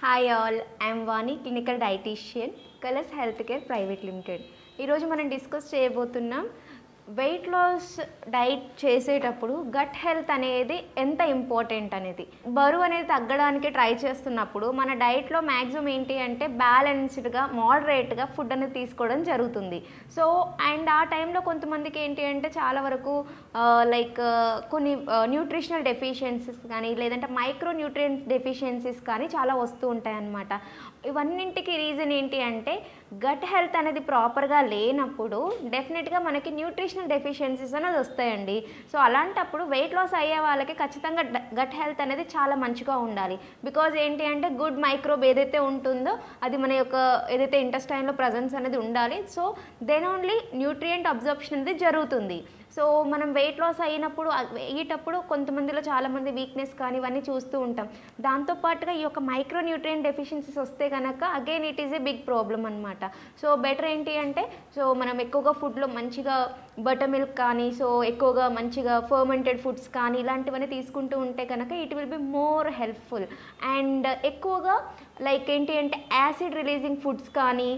Hi all, I am Vani, clinical dietitian, Colors Healthcare Private Limited. ఈరోజు మనం discuss చేయబోతున్నాం wait loss diet చేసేటప్పుడు gut health అనేది ఎంత ఇంపార్టెంట్ అనేది. బరువు అనేది తగ్గడానికి ట్రై చేస్తున్నప్పుడు మన డైట్లో మ్యాక్సిమం ఏంటి అంటే బ్యాలెన్స్డ్గా మోడరేట్గా ఫుడ్ అనేది తీసుకోవడం జరుగుతుంది. సో అండ్ ఆ టైంలో కొంతమందికి ఏంటి అంటే చాలా వరకు కొన్ని న్యూట్రిషనల్ డెఫిషియన్సీస్ కానీ లేదంటే మైక్రో న్యూట్రియంట్ డెఫిషియన్సీస్ కానీ చాలా వస్తూ ఉంటాయి అన్నమాట. ఇవన్నింటికి రీజన్ ఏంటి అంటే గట్ హెల్త్ అనేది ప్రాపర్గా లేనప్పుడు డెఫినెట్గా మనకి న్యూట్రిషనల్ డెఫిషియన్సీస్ అనేది వస్తాయండి. సో అలాంటప్పుడు వెయిట్ లాస్ అయ్యే వాళ్ళకి ఖచ్చితంగా గట్ హెల్త్ అనేది చాలా మంచిగా ఉండాలి. బికాజ్ ఏంటి అంటే గుడ్ మైక్రోబ్ ఏదైతే ఉంటుందో అది మన యొక్క ఏదైతే ఇంటెస్టైన్లో ప్రజెన్స్ అనేది ఉండాలి. So then only nutrient absorption అనేది జరుగుతుంది. సో మనం వెయిట్ లాస్ అయ్యేటప్పుడు కొంతమందిలో చాలామంది వీక్నెస్ కానీ ఇవన్నీ చూస్తూ ఉంటాం. దాంతోపాటుగా ఈ యొక్క మైక్రో న్యూట్రియంట్ డెఫిషియన్సీస్ వస్తే కనుక again it is a big problem అనమాట. సో బెటర్ ఏంటి అంటే మనం ఎక్కువగా ఫుడ్లో మంచిగా బటర్ మిల్క్ కానీ ఎక్కువగా మంచిగా ఫర్మెంటెడ్ ఫుడ్స్ కానీ ఇలాంటివన్నీ తీసుకుంటూ ఉంటే కనుక it will be more helpful. And ఎక్కువగా ఏంటి అంటే యాసిడ్ రిలీజింగ్ ఫుడ్స్ కానీ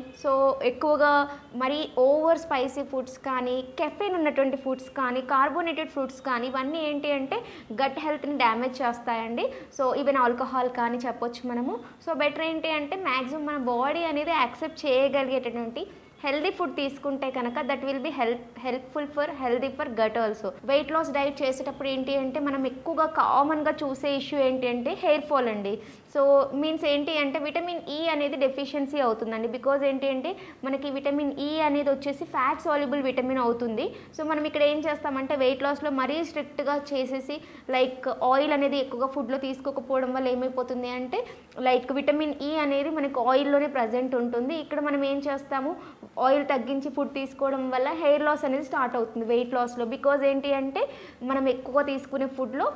ఎక్కువగా మరీ ఓవర్ స్పైసీ ఫుడ్స్ కానీ కెఫెన్ ఉన్నటువంటి ఫుడ్స్ కానీ కార్బోనేటెడ్ ఫుడ్స్ కానీ ఇవన్నీ ఏంటి అంటే గట్ హెల్త్ని డ్యామేజ్ చేస్తాయండి. సో ఈవెన్ ఆల్కహాల్ కానీ చెప్పొచ్చు మనము. సో బెటర్ ఏంటి అంటే మ్యాక్సిమం మన బాడీ అనేది యాక్సెప్ట్ చేయగలిగేటటువంటి హెల్దీ ఫుడ్ తీసుకుంటే కనుక that will be helpful for gut also. Weight loss diet చేసేటప్పుడు ఏంటి అంటే మనం ఎక్కువగా కామన్గా చూసే ఇష్యూ ఏంటి అంటే హెయిర్ ఫాల్ అండి. సో మీన్స్ ఏంటి అంటే విటమిన్ ఈ అనేది డెఫిషియన్సీ అవుతుందండి. బికాజ్ ఏంటి అంటే మనకి విటమిన్ ఈ అనేది వచ్చేసి ఫ్యాట్ సాల్యుబుల్ విటమిన్ అవుతుంది. సో మనం ఇక్కడ ఏం చేస్తామంటే వెయిట్ లాస్లో మరీ స్ట్రిక్ట్గా చేసేసి ఆయిల్ అనేది ఎక్కువగా ఫుడ్లో తీసుకోకపోవడం వల్ల ఏమైపోతుంది అంటే విటమిన్ ఈ అనేది మనకి ఆయిల్లోనే ప్రజెంట్ ఉంటుంది. ఇక్కడ మనం ఏం చేస్తాము ఆయిల్ తగ్గించి ఫుడ్ తీసుకోవడం వల్ల హెయిర్ లాస్ అనేది స్టార్ట్ అవుతుంది వెయిట్ లాస్లో. బికాజ్ ఏంటి అంటే మనం ఎక్కువగా తీసుకునే ఫుడ్లో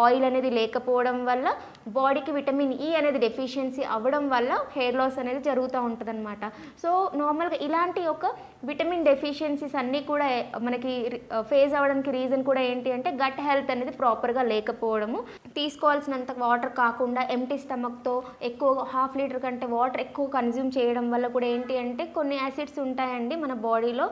ఆయిల్ అనేది లేకపోవడం వల్ల బాడీకి విటమిన్ ఈ అనేది డెఫిషియన్సీ అవ్వడం వల్ల హెయిర్ లాస్ అనేది జరుగుతూ ఉంటుంది అనమాట. సో నార్మల్గా ఇలాంటి ఒక విటమిన్ డెఫిషియన్సీస్ అన్నీ కూడా మనకి ఫేస్ అవ్వడానికి రీజన్ కూడా ఏంటి అంటే గట్ హెల్త్ అనేది ప్రాపర్గా లేకపోవడము. తీసుకోవాల్సినంత వాటర్ కాకుండా ఎంటీ స్టమక్తో ఎక్కువ హాఫ్ లీటర్ కంటే వాటర్ ఎక్కువ కన్జ్యూమ్ చేయడం వల్ల కూడా ఏంటి అంటే కొన్ని యాసిడ్స్ ఉంటాయండి మన బాడీలో.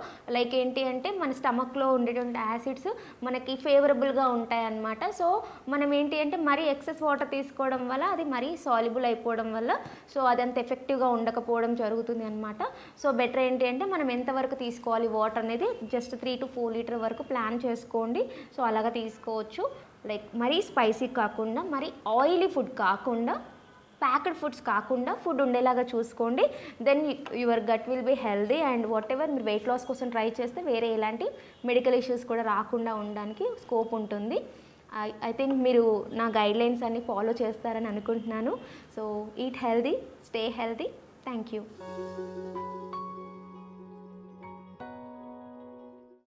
ఏంటి అంటే మన స్టమక్లో ఉండేటువంటి యాసిడ్స్ మనకి ఫేవరబుల్గా ఉంటాయి అన్నమాట. సో మనం ఏంటి అంటే మరీ ఎక్సెస్ వాటర్ తీసుకోవడం వల్ల అది మరీ సాల్యుబుల్ అయిపోవడం వల్ల అది అంత ఎఫెక్టివ్గా ఉండకపోవడం జరుగుతుంది అనమాట. సో బెటర్ ఏంటి అంటే మనం ఎంతవరకు తీసుకోవాలి వాటర్ అనేది జస్ట్ 3 to 4 లీటర్ వరకు ప్లాన్ చేసుకోండి. సో అలాగా తీసుకోవచ్చు. మరీ స్పైసీ కాకుండా మరీ ఆయిలీ ఫుడ్ కాకుండా ప్యాక్డ్ ఫుడ్స్ కాకుండా ఫుడ్ ఉండేలాగా చూసుకోండి. Then your gut will be healthy and whatever మీరు వెయిట్ లాస్ కోసం ట్రై చేస్తే వేరే ఎలాంటి మెడికల్ ఇష్యూస్ కూడా రాకుండా ఉండడానికి స్కోప్ ఉంటుంది. ఐ థింక్ మీరు నా గైడ్లైన్స్ అన్ని ఫాలో చేస్తారని అనుకుంటున్నాను. So eat healthy, stay healthy. Thank you.